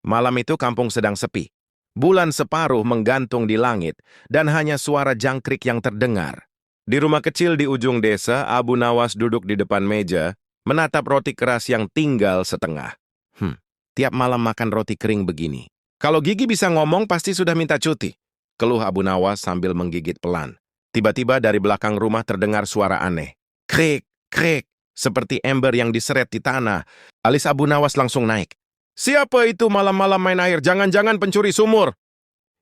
Malam itu kampung sedang sepi. Bulan separuh menggantung di langit, dan hanya suara jangkrik yang terdengar. Di rumah kecil di ujung desa, Abu Nawas duduk di depan meja, menatap roti keras yang tinggal setengah. Tiap malam makan roti kering begini. Kalau gigi bisa ngomong, pasti sudah minta cuti. Keluh Abu Nawas sambil menggigit pelan. Tiba-tiba dari belakang rumah terdengar suara aneh. Krik, krik, seperti ember yang diseret di tanah. Alis Abu Nawas langsung naik. Siapa itu malam-malam main air? Jangan-jangan pencuri sumur.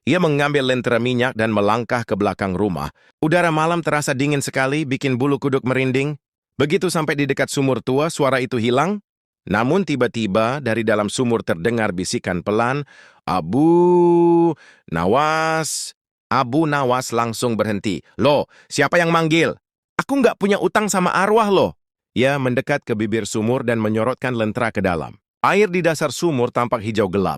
Ia mengambil lentera minyak dan melangkah ke belakang rumah. Udara malam terasa dingin sekali, bikin bulu kuduk merinding. Begitu sampai di dekat sumur tua, suara itu hilang. Namun tiba-tiba dari dalam sumur terdengar bisikan pelan, Abu Nawas. Abu Nawas langsung berhenti. Loh, siapa yang manggil? Aku nggak punya utang sama arwah loh. Ia mendekat ke bibir sumur dan menyorotkan lentera ke dalam. Air di dasar sumur tampak hijau gelap.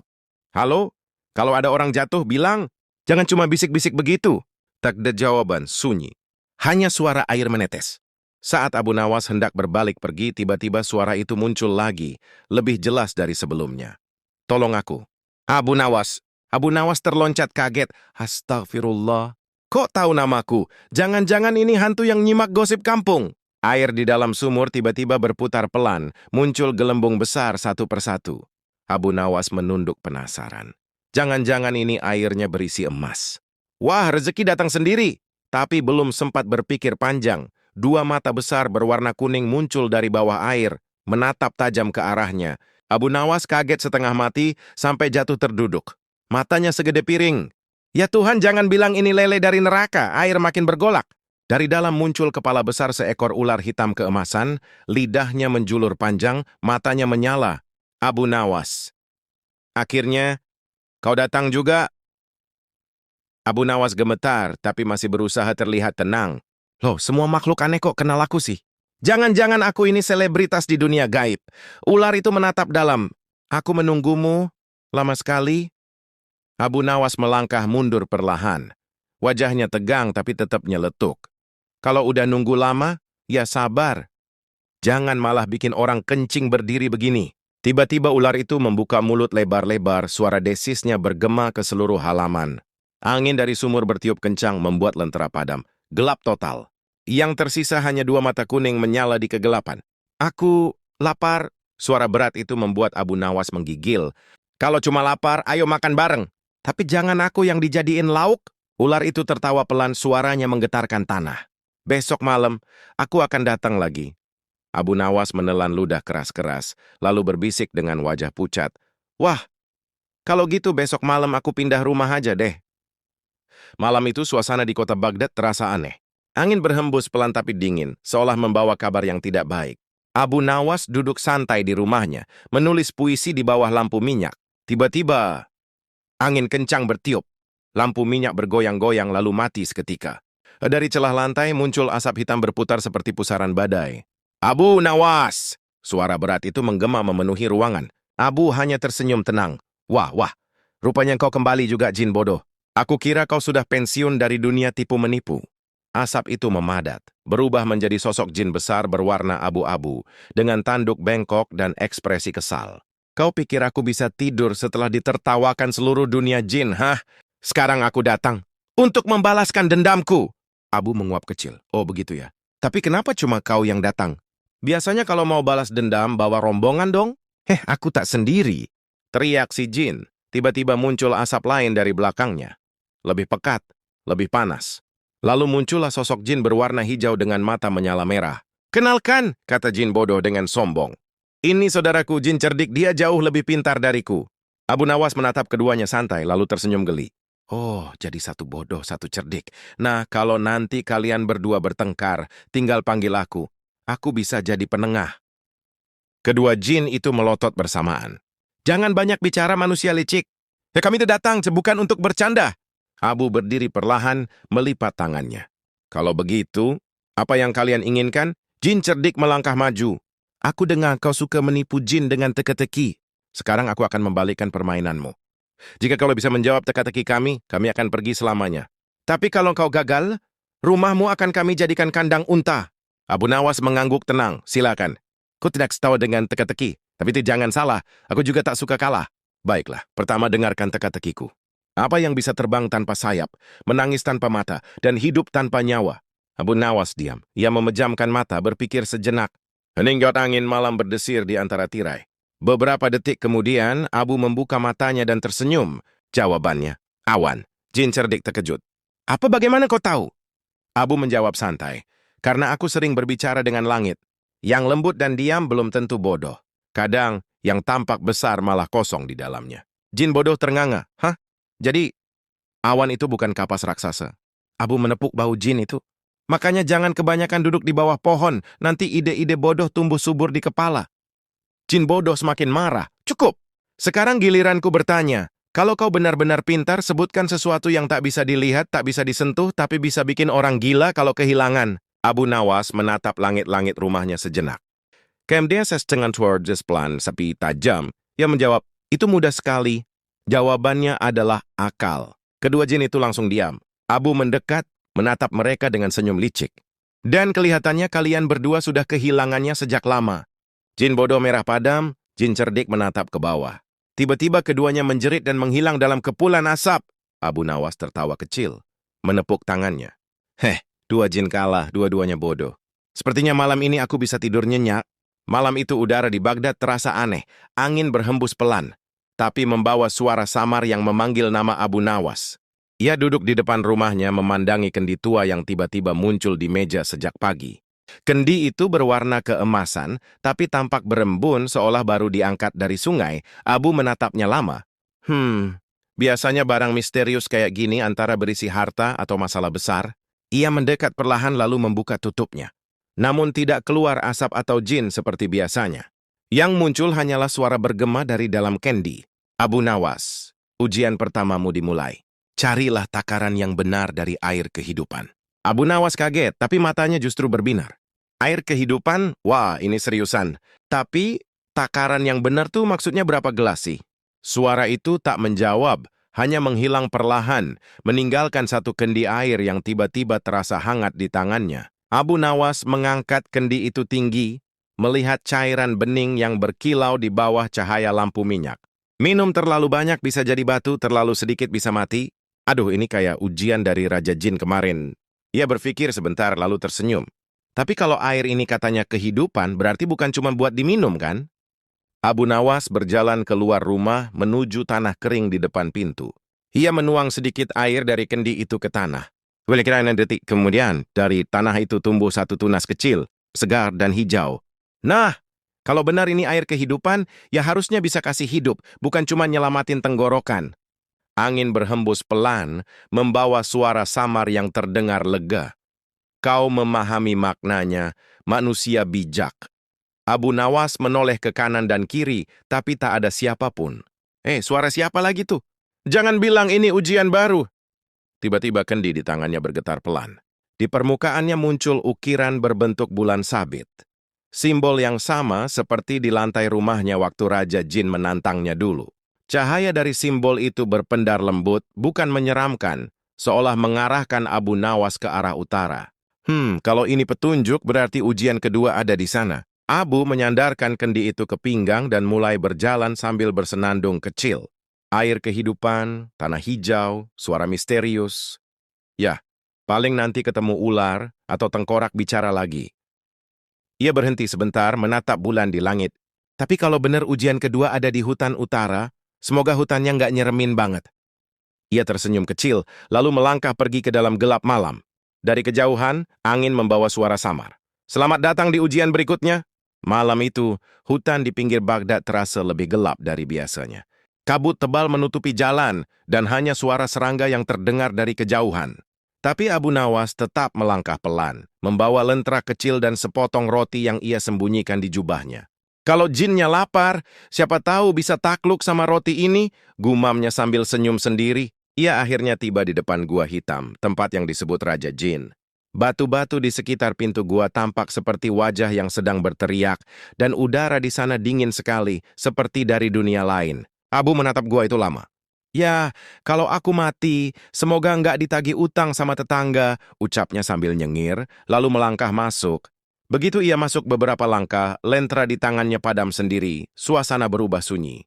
Halo? Kalau ada orang jatuh, bilang, jangan cuma bisik-bisik begitu. Tak ada jawaban, sunyi. Hanya suara air menetes. Saat Abu Nawas hendak berbalik pergi, tiba-tiba suara itu muncul lagi, lebih jelas dari sebelumnya. Tolong aku. Abu Nawas. Abu Nawas terloncat kaget. Astagfirullah. Kok tahu namaku? Jangan-jangan ini hantu yang nyimak gosip kampung. Air di dalam sumur tiba-tiba berputar pelan, muncul gelembung besar satu persatu. Abu Nawas menunduk penasaran. Jangan-jangan ini airnya berisi emas. Wah, rezeki datang sendiri. Tapi belum sempat berpikir panjang, dua mata besar berwarna kuning muncul dari bawah air, menatap tajam ke arahnya. Abu Nawas kaget setengah mati sampai jatuh terduduk. Matanya segede piring. Ya Tuhan, jangan bilang ini lele dari neraka, air makin bergolak. Dari dalam muncul kepala besar seekor ular hitam keemasan, lidahnya menjulur panjang, matanya menyala. Abu Nawas. Akhirnya, kau datang juga? Abu Nawas gemetar, tapi masih berusaha terlihat tenang. Loh, semua makhluk aneh kok kenal aku sih? Jangan-jangan aku ini selebritas di dunia gaib. Ular itu menatap dalam. Aku menunggumu, lama sekali. Abu Nawas melangkah mundur perlahan. Wajahnya tegang tapi tetap nyeletuk. Kalau udah nunggu lama, ya sabar. Jangan malah bikin orang kencing berdiri begini. Tiba-tiba ular itu membuka mulut lebar-lebar, suara desisnya bergema ke seluruh halaman. Angin dari sumur bertiup kencang membuat lentera padam. Gelap total. Yang tersisa hanya dua mata kuning menyala di kegelapan. Aku lapar. Suara berat itu membuat Abu Nawas menggigil. Kalau cuma lapar, ayo makan bareng. Tapi jangan aku yang dijadiin lauk. Ular itu tertawa pelan, suaranya menggetarkan tanah. Besok malam, aku akan datang lagi. Abu Nawas menelan ludah keras-keras, lalu berbisik dengan wajah pucat. Wah, kalau gitu besok malam aku pindah rumah aja deh. Malam itu suasana di kota Baghdad terasa aneh. Angin berhembus pelan tapi dingin, seolah membawa kabar yang tidak baik. Abu Nawas duduk santai di rumahnya, menulis puisi di bawah lampu minyak. Tiba-tiba, angin kencang bertiup. Lampu minyak bergoyang-goyang lalu mati seketika. Dari celah lantai muncul asap hitam berputar seperti pusaran badai. Abu Nawas! Suara berat itu menggema memenuhi ruangan. Abu hanya tersenyum tenang. Wah, rupanya kau kembali juga, jin bodoh. Aku kira kau sudah pensiun dari dunia tipu-menipu. Asap itu memadat, berubah menjadi sosok jin besar berwarna abu-abu, dengan tanduk bengkok dan ekspresi kesal. Kau pikir aku bisa tidur setelah ditertawakan seluruh dunia jin, hah? Sekarang aku datang untuk membalaskan dendamku. Abu menguap kecil. Oh begitu ya. Tapi kenapa cuma kau yang datang? Biasanya kalau mau balas dendam, bawa rombongan dong. Aku tak sendiri. Teriak si jin. Tiba-tiba muncul asap lain dari belakangnya. Lebih pekat, lebih panas. Lalu muncullah sosok jin berwarna hijau dengan mata menyala merah. Kenalkan, kata jin bodoh dengan sombong. Ini saudaraku jin cerdik, dia jauh lebih pintar dariku. Abu Nawas menatap keduanya santai, lalu tersenyum geli. Oh, jadi satu bodoh, satu cerdik. Nah, kalau nanti kalian berdua bertengkar, tinggal panggil aku. Aku bisa jadi penengah. Kedua jin itu melotot bersamaan. Jangan banyak bicara manusia licik. Kami tidak datang, bukan untuk bercanda. Abu berdiri perlahan, melipat tangannya. Kalau begitu, apa yang kalian inginkan? Jin cerdik melangkah maju. Aku dengar kau suka menipu jin dengan teka-teki. Sekarang aku akan membalikkan permainanmu. Jika kau bisa menjawab teka-teki kami akan pergi selamanya. Tapi kalau kau gagal, rumahmu akan kami jadikan kandang unta. Abu Nawas mengangguk tenang. Silakan. Kau tidak setahu dengan teka-teki. Tapi jangan salah, aku juga tak suka kalah. Baiklah, pertama dengarkan teka-tekiku. Apa yang bisa terbang tanpa sayap, menangis tanpa mata, dan hidup tanpa nyawa? Abu Nawas diam. Ia memejamkan mata, berpikir sejenak. Hening angin malam berdesir di antara tirai. Beberapa detik kemudian, Abu membuka matanya dan tersenyum. Jawabannya, awan. Jin cerdik terkejut. Apa bagaimana kau tahu? Abu menjawab santai. Karena aku sering berbicara dengan langit. Yang lembut dan diam belum tentu bodoh. Kadang, yang tampak besar malah kosong di dalamnya. Jin bodoh ternganga. Hah? Jadi, awan itu bukan kapas raksasa. Abu menepuk bahu Jin itu. Makanya jangan kebanyakan duduk di bawah pohon. Nanti ide-ide bodoh tumbuh subur di kepala. Jin bodoh semakin marah. Cukup! Sekarang giliranku bertanya. Kalau kau benar-benar pintar, sebutkan sesuatu yang tak bisa dilihat, tak bisa disentuh, tapi bisa bikin orang gila kalau kehilangan. Abu Nawas menatap langit-langit rumahnya sejenak. Kemudian dengan towards plan sapi tajam. Ia menjawab, itu mudah sekali. Jawabannya adalah akal. Kedua jin itu langsung diam. Abu mendekat, menatap mereka dengan senyum licik. Dan kelihatannya kalian berdua sudah kehilangannya sejak lama. Jin bodoh merah padam, jin cerdik menatap ke bawah. Tiba-tiba keduanya menjerit dan menghilang dalam kepulan asap. Abu Nawas tertawa kecil, menepuk tangannya. Dua jin kalah, dua-duanya bodoh. Sepertinya malam ini aku bisa tidur nyenyak. Malam itu udara di Baghdad terasa aneh. Angin berhembus pelan, tapi membawa suara samar yang memanggil nama Abu Nawas. Ia duduk di depan rumahnya memandangi kendi tua yang tiba-tiba muncul di meja sejak pagi. Kendi itu berwarna keemasan, tapi tampak berembun seolah baru diangkat dari sungai. Abu menatapnya lama. Biasanya barang misterius kayak gini antara berisi harta atau masalah besar. Ia mendekat perlahan lalu membuka tutupnya. Namun tidak keluar asap atau jin seperti biasanya. Yang muncul hanyalah suara bergema dari dalam kendi. Abu Nawas, ujian pertamamu dimulai. Carilah takaran yang benar dari air kehidupan. Abu Nawas kaget, tapi matanya justru berbinar. Air kehidupan? Wah, ini seriusan. Tapi, takaran yang benar tuh maksudnya berapa gelas sih? Suara itu tak menjawab, hanya menghilang perlahan, meninggalkan satu kendi air yang tiba-tiba terasa hangat di tangannya. Abu Nawas mengangkat kendi itu tinggi, melihat cairan bening yang berkilau di bawah cahaya lampu minyak. Minum terlalu banyak bisa jadi batu, terlalu sedikit bisa mati. Aduh, ini kayak ujian dari Raja Jin kemarin. Ia berpikir sebentar lalu tersenyum. Tapi kalau air ini katanya kehidupan, berarti bukan cuma buat diminum, kan? Abu Nawas berjalan keluar rumah menuju tanah kering di depan pintu. Ia menuang sedikit air dari kendi itu ke tanah. Kira-kira 6 detik kemudian, dari tanah itu tumbuh satu tunas kecil, segar dan hijau. Nah, kalau benar ini air kehidupan, ya harusnya bisa kasih hidup, bukan cuma nyelamatin tenggorokan. Angin berhembus pelan, membawa suara samar yang terdengar lega. Kau memahami maknanya, manusia bijak. Abu Nawas menoleh ke kanan dan kiri, tapi tak ada siapapun. Suara siapa lagi tuh? Jangan bilang ini ujian baru. Tiba-tiba kendi di tangannya bergetar pelan. Di permukaannya muncul ukiran berbentuk bulan sabit. Simbol yang sama seperti di lantai rumahnya waktu Raja Jin menantangnya dulu. Cahaya dari simbol itu berpendar lembut, bukan menyeramkan, seolah mengarahkan Abu Nawas ke arah utara. Kalau ini petunjuk, berarti ujian kedua ada di sana. Abu menyandarkan kendi itu ke pinggang dan mulai berjalan sambil bersenandung kecil. Air kehidupan, tanah hijau, suara misterius. Ya, paling nanti ketemu ular atau tengkorak bicara lagi. Ia berhenti sebentar menatap bulan di langit. Tapi kalau benar ujian kedua ada di hutan utara, semoga hutannya nggak nyeremin banget. Ia tersenyum kecil, lalu melangkah pergi ke dalam gelap malam. Dari kejauhan, angin membawa suara samar. Selamat datang di ujian berikutnya. Malam itu, hutan di pinggir Baghdad terasa lebih gelap dari biasanya. Kabut tebal menutupi jalan, dan hanya suara serangga yang terdengar dari kejauhan. Tapi Abu Nawas tetap melangkah pelan, membawa lentera kecil dan sepotong roti yang ia sembunyikan di jubahnya. Kalau jinnya lapar, siapa tahu bisa takluk sama roti ini, gumamnya sambil senyum sendiri. Ia akhirnya tiba di depan gua hitam, tempat yang disebut Raja Jin. Batu-batu di sekitar pintu gua tampak seperti wajah yang sedang berteriak, dan udara di sana dingin sekali, seperti dari dunia lain. Abu menatap gua itu lama. Ya, kalau aku mati, semoga nggak ditagih utang sama tetangga, ucapnya sambil nyengir, lalu melangkah masuk. Begitu ia masuk beberapa langkah, lentera di tangannya padam sendiri, suasana berubah sunyi.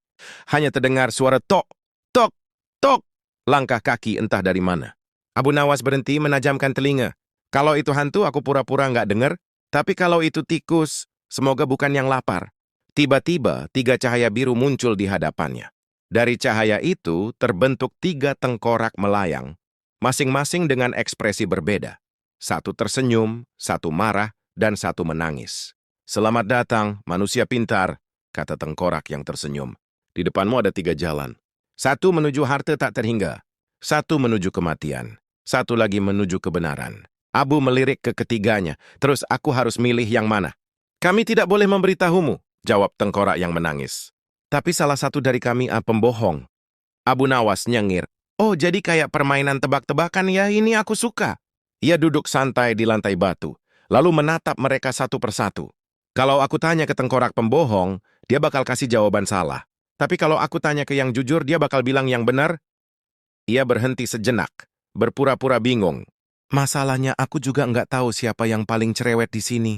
Hanya terdengar suara tok, tok, tok. Langkah kaki entah dari mana. Abu Nawas berhenti menajamkan telinga. Kalau itu hantu, aku pura-pura nggak dengar. Tapi kalau itu tikus, semoga bukan yang lapar. Tiba-tiba, 3 cahaya biru muncul di hadapannya. Dari cahaya itu, terbentuk 3 tengkorak melayang, masing-masing dengan ekspresi berbeda. Satu tersenyum, satu marah, dan satu menangis. Selamat datang, manusia pintar, kata tengkorak yang tersenyum. Di depanmu ada 3 jalan. Satu menuju harta tak terhingga. Satu menuju kematian. Satu lagi menuju kebenaran. Abu melirik ke ketiganya. Terus aku harus milih yang mana? Kami tidak boleh memberitahumu, jawab tengkorak yang menangis. Tapi salah satu dari kami pembohong. Abu Nawas nyengir. Oh, jadi kayak permainan tebak-tebakan ya, ini aku suka. Ia duduk santai di lantai batu, lalu menatap mereka satu persatu. Kalau aku tanya ke tengkorak pembohong, dia bakal kasih jawaban salah. Tapi kalau aku tanya ke yang jujur, dia bakal bilang yang benar. Ia berhenti sejenak, berpura-pura bingung. Masalahnya aku juga nggak tahu siapa yang paling cerewet di sini.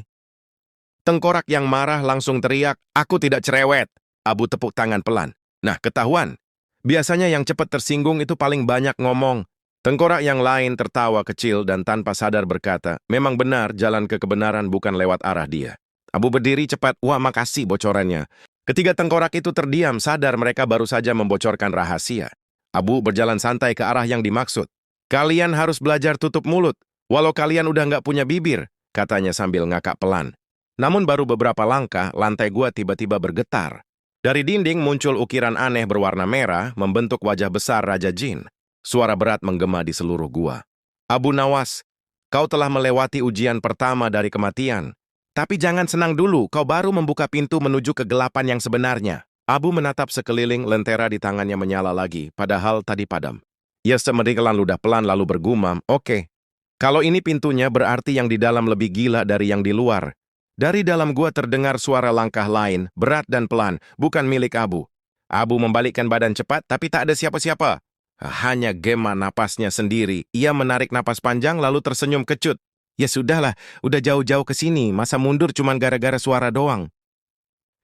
Tengkorak yang marah langsung teriak, aku tidak cerewet. Abu tepuk tangan pelan. Nah, ketahuan. Biasanya yang cepat tersinggung itu paling banyak ngomong. Tengkorak yang lain tertawa kecil dan tanpa sadar berkata, memang benar jalan ke kebenaran bukan lewat arah dia. Abu berdiri cepat, wah makasih bocorannya. Ketiga tengkorak itu terdiam, sadar mereka baru saja membocorkan rahasia. Abu berjalan santai ke arah yang dimaksud. Kalian harus belajar tutup mulut, walau kalian udah nggak punya bibir, katanya sambil ngakak pelan. Namun baru beberapa langkah, lantai gua tiba-tiba bergetar. Dari dinding muncul ukiran aneh berwarna merah, membentuk wajah besar Raja Jin. Suara berat menggema di seluruh gua. Abu Nawas, kau telah melewati ujian pertama dari kematian. Tapi jangan senang dulu, kau baru membuka pintu menuju kegelapan yang sebenarnya. Abu menatap sekeliling, lentera di tangannya menyala lagi, padahal tadi padam. Ia semeriklan ludah pelan lalu bergumam, oke. Kalau ini pintunya berarti yang di dalam lebih gila dari yang di luar. Dari dalam gua terdengar suara langkah lain, berat dan pelan, bukan milik Abu. Abu membalikkan badan cepat, tapi tak ada siapa-siapa. Hanya gema napasnya sendiri. Ia menarik napas panjang lalu tersenyum kecut. Ya sudahlah, udah jauh-jauh ke sini, masa mundur cuman gara-gara suara doang.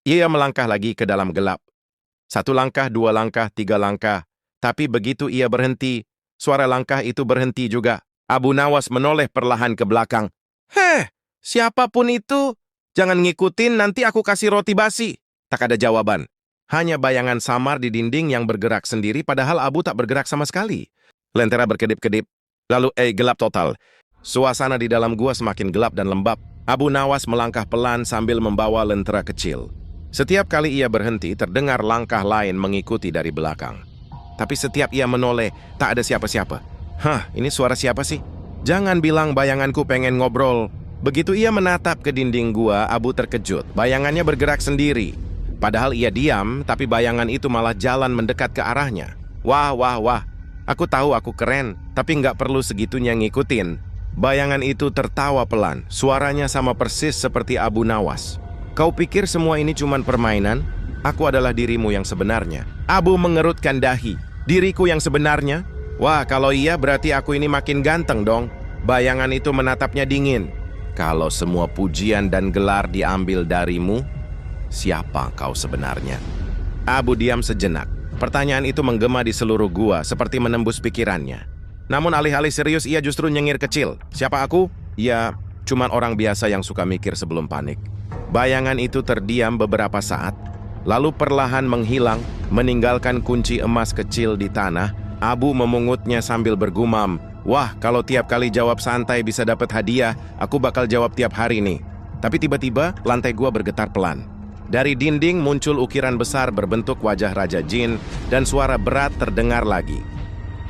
Ia melangkah lagi ke dalam gelap. 1 langkah, 2 langkah, 3 langkah. Tapi begitu ia berhenti, suara langkah itu berhenti juga. Abu Nawas menoleh perlahan ke belakang. Heh, siapapun itu, jangan ngikutin, nanti aku kasih roti basi. Tak ada jawaban. Hanya bayangan samar di dinding yang bergerak sendiri, padahal Abu tak bergerak sama sekali. Lentera berkedip-kedip, lalu gelap total. Suasana di dalam gua semakin gelap dan lembab. Abu Nawas melangkah pelan sambil membawa lentera kecil. Setiap kali ia berhenti, terdengar langkah lain mengikuti dari belakang. Tapi setiap ia menoleh, tak ada siapa-siapa. Hah, ini suara siapa sih? Jangan bilang bayanganku pengen ngobrol. Begitu ia menatap ke dinding gua, Abu terkejut. Bayangannya bergerak sendiri. Padahal ia diam, tapi bayangan itu malah jalan mendekat ke arahnya. Wah, wah, wah. Aku tahu aku keren, tapi nggak perlu segitunya ngikutin. Bayangan itu tertawa pelan. Suaranya sama persis seperti Abu Nawas. Kau pikir semua ini cuma permainan? Aku adalah dirimu yang sebenarnya. Abu mengerutkan dahi. Diriku yang sebenarnya? Wah, kalau iya berarti aku ini makin ganteng dong. Bayangan itu menatapnya dingin. Kalau semua pujian dan gelar diambil darimu, siapa kau sebenarnya? Abu diam sejenak. Pertanyaan itu menggema di seluruh gua, seperti menembus pikirannya. Namun alih-alih serius, ia justru nyengir kecil. Siapa aku? Ya, cuman orang biasa yang suka mikir sebelum panik. Bayangan itu terdiam beberapa saat, lalu perlahan menghilang, meninggalkan kunci emas kecil di tanah. Abu memungutnya sambil bergumam, wah, kalau tiap kali jawab santai bisa dapat hadiah, aku bakal jawab tiap hari nih. Tapi tiba-tiba, lantai gua bergetar pelan. Dari dinding muncul ukiran besar berbentuk wajah Raja Jin, dan suara berat terdengar lagi.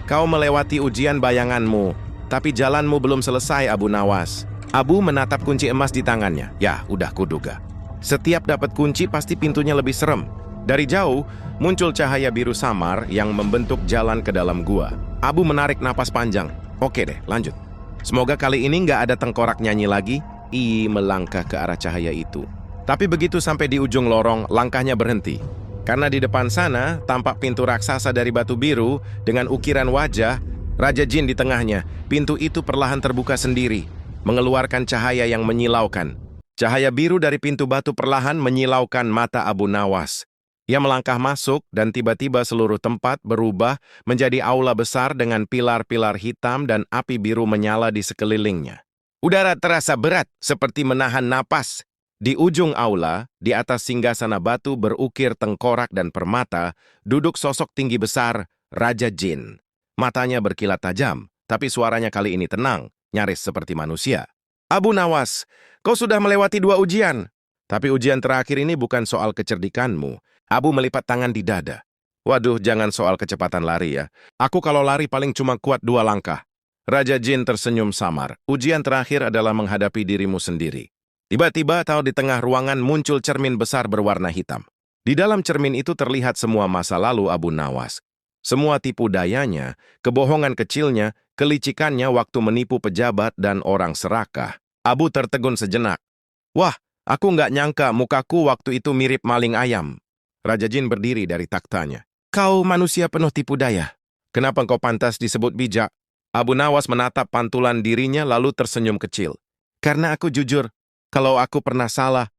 Kau melewati ujian bayanganmu, tapi jalanmu belum selesai, Abu Nawas. Abu menatap kunci emas di tangannya. Ya, udah kuduga. Setiap dapat kunci pasti pintunya lebih serem. Dari jauh, muncul cahaya biru samar yang membentuk jalan ke dalam gua. Abu menarik napas panjang. Oke deh, lanjut. Semoga kali ini nggak ada tengkorak nyanyi lagi. Ia melangkah ke arah cahaya itu. Tapi begitu sampai di ujung lorong, langkahnya berhenti. Karena di depan sana, tampak pintu raksasa dari batu biru dengan ukiran wajah Raja Jin di tengahnya. Pintu itu perlahan terbuka sendiri, mengeluarkan cahaya yang menyilaukan. Cahaya biru dari pintu batu perlahan menyilaukan mata Abu Nawas. Ia melangkah masuk dan tiba-tiba seluruh tempat berubah menjadi aula besar dengan pilar-pilar hitam dan api biru menyala di sekelilingnya. Udara terasa berat seperti menahan napas. Di ujung aula, di atas singgasana batu berukir tengkorak dan permata, duduk sosok tinggi besar, Raja Jin. Matanya berkilat tajam, tapi suaranya kali ini tenang, nyaris seperti manusia. Abu Nawas, kau sudah melewati 2 ujian. Tapi ujian terakhir ini bukan soal kecerdikanmu. Abu melipat tangan di dada. Waduh, jangan soal kecepatan lari ya. Aku kalau lari paling cuma kuat 2 langkah. Raja Jin tersenyum samar. Ujian terakhir adalah menghadapi dirimu sendiri. Tiba-tiba tahu di tengah ruangan muncul cermin besar berwarna hitam. Di dalam cermin itu terlihat semua masa lalu Abu Nawas. Semua tipu dayanya, kebohongan kecilnya, kelicikannya waktu menipu pejabat dan orang serakah. Abu tertegun sejenak. Wah, aku nggak nyangka mukaku waktu itu mirip maling ayam. Raja Jin berdiri dari takhtanya. Kau manusia penuh tipu daya. Kenapa kau pantas disebut bijak? Abu Nawas menatap pantulan dirinya lalu tersenyum kecil. Karena aku jujur, kalau aku pernah salah.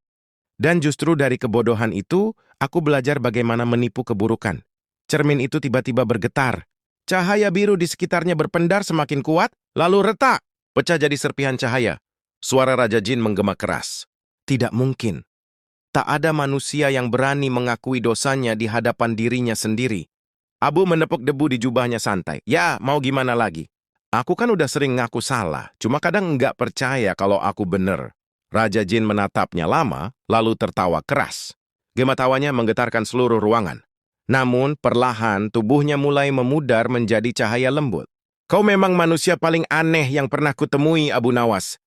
Dan justru dari kebodohan itu, aku belajar bagaimana menipu keburukan. Cermin itu tiba-tiba bergetar. Cahaya biru di sekitarnya berpendar semakin kuat, lalu retak. Pecah jadi serpihan cahaya. Suara Raja Jin menggema keras. Tidak mungkin. Tak ada manusia yang berani mengakui dosanya di hadapan dirinya sendiri. Abu menepuk debu di jubahnya santai. Ya, mau gimana lagi? Aku kan udah sering ngaku salah, cuma kadang nggak percaya kalau aku bener. Raja Jin menatapnya lama, lalu tertawa keras. Gema tawanya menggetarkan seluruh ruangan. Namun, perlahan tubuhnya mulai memudar menjadi cahaya lembut. Kau memang manusia paling aneh yang pernah kutemui, Abu Nawas.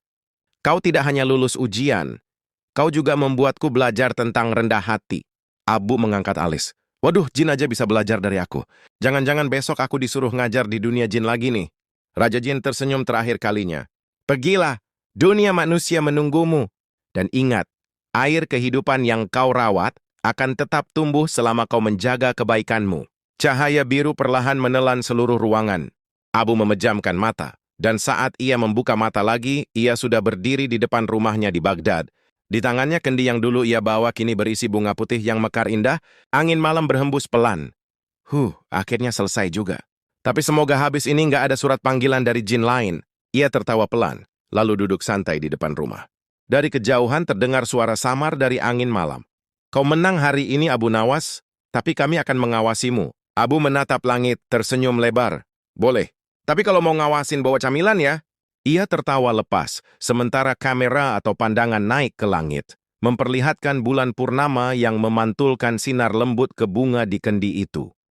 Kau tidak hanya lulus ujian, kau juga membuatku belajar tentang rendah hati. Abu mengangkat alis. Waduh, jin aja bisa belajar dari aku. Jangan-jangan besok aku disuruh ngajar di dunia jin lagi nih. Raja Jin tersenyum terakhir kalinya. Pergilah, dunia manusia menunggumu. Dan ingat, air kehidupan yang kau rawat akan tetap tumbuh selama kau menjaga kebaikanmu. Cahaya biru perlahan menelan seluruh ruangan. Abu memejamkan mata. Dan saat ia membuka mata lagi, ia sudah berdiri di depan rumahnya di Baghdad. Di tangannya kendi yang dulu ia bawa kini berisi bunga putih yang mekar indah, angin malam berhembus pelan. Akhirnya selesai juga. Tapi semoga habis ini nggak ada surat panggilan dari jin lain. Ia tertawa pelan, lalu duduk santai di depan rumah. Dari kejauhan terdengar suara samar dari angin malam. Kau menang hari ini Abu Nawas, tapi kami akan mengawasimu. Abu menatap langit, tersenyum lebar. Boleh, tapi kalau mau ngawasin bawa camilan ya. Ia tertawa lepas, sementara kamera atau pandangan naik ke langit, memperlihatkan bulan purnama yang memantulkan sinar lembut ke bunga di kendi itu.